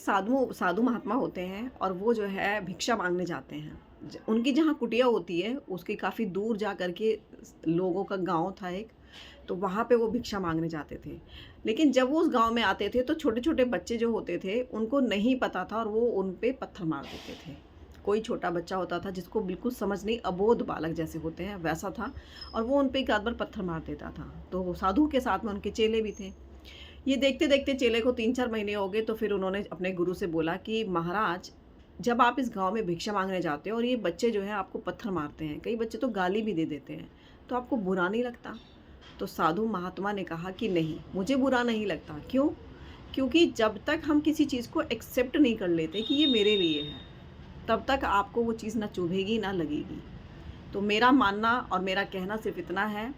साधु साधु महात्मा होते हैं और वो जो है भिक्षा मांगने जाते हैं। उनकी जहाँ कुटिया होती है उसके काफ़ी दूर जा कर के लोगों का गांव था एक, तो वहाँ पे वो भिक्षा मांगने जाते थे। लेकिन जब वो उस गांव में आते थे तो छोटे छोटे बच्चे जो होते थे उनको नहीं पता था और वो उन पे पत्थर मार देते थे। कोई छोटा बच्चा होता था जिसको बिल्कुल समझ नहीं, अबोध बालक जैसे होते हैं वैसा था, और वो उन पे एक आध बार पत्थर मार देता था। तो साधु के साथ में उनके चेले भी थे। ये देखते देखते चेले को 3-4 महीने हो गए, तो फिर उन्होंने अपने गुरु से बोला कि महाराज, जब आप इस गांव में भिक्षा मांगने जाते हो और ये बच्चे जो हैं आपको पत्थर मारते हैं, कई बच्चे तो गाली भी दे देते हैं, तो आपको बुरा नहीं लगता? तो साधु महात्मा ने कहा कि नहीं, मुझे बुरा नहीं लगता। क्यों? क्योंकि जब तक हम किसी चीज़ को एक्सेप्ट नहीं कर लेते कि ये मेरे लिए है, तब तक आपको वो चीज़ ना चुभेगी ना लगेगी। तो मेरा मानना और मेरा कहना सिर्फ इतना है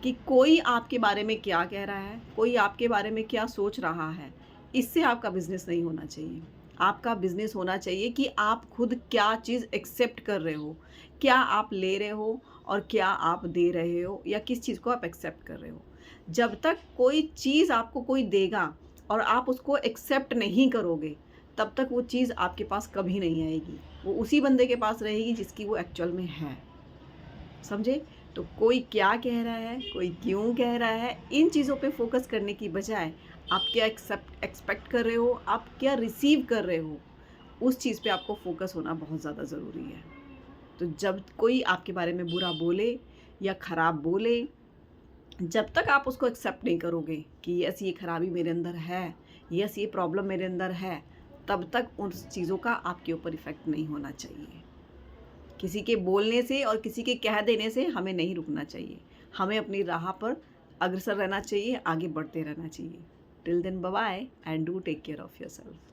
कि कोई आपके बारे में क्या कह रहा है, कोई आपके बारे में क्या सोच रहा है, इससे आपका बिज़नेस नहीं होना चाहिए। आपका बिज़नेस होना चाहिए कि आप खुद क्या चीज़ एक्सेप्ट कर रहे हो, क्या आप ले रहे हो और क्या आप दे रहे हो, या किस चीज़ को आप एक्सेप्ट कर रहे हो। जब तक कोई चीज़ आपको कोई देगा और आप उसको एक्सेप्ट नहीं करोगे, तब तक वो चीज़ आपके पास कभी नहीं आएगी। वो उसी बंदे के पास रहेगी जिसकी वो एक्चुअल में है। समझे? तो कोई क्या कह रहा है, कोई क्यों कह रहा है, इन चीज़ों पे फोकस करने की बजाय आप क्या एक्सपेक्ट कर रहे हो, आप क्या रिसीव कर रहे हो, उस चीज़ पे आपको फोकस होना बहुत ज़्यादा ज़रूरी है। तो जब कोई आपके बारे में बुरा बोले या ख़राब बोले, जब तक आप उसको एक्सेप्ट नहीं करोगे कि यस ये खराबी मेरे अंदर है, यस ये प्रॉब्लम मेरे अंदर है, तब तक उन चीज़ों का आपके ऊपर इफ़ेक्ट नहीं होना चाहिए। किसी के बोलने से और किसी के कह देने से हमें नहीं रुकना चाहिए। हमें अपनी राह पर अग्रसर रहना चाहिए, आगे बढ़ते रहना चाहिए। Till then bye bye and do take care of yourself.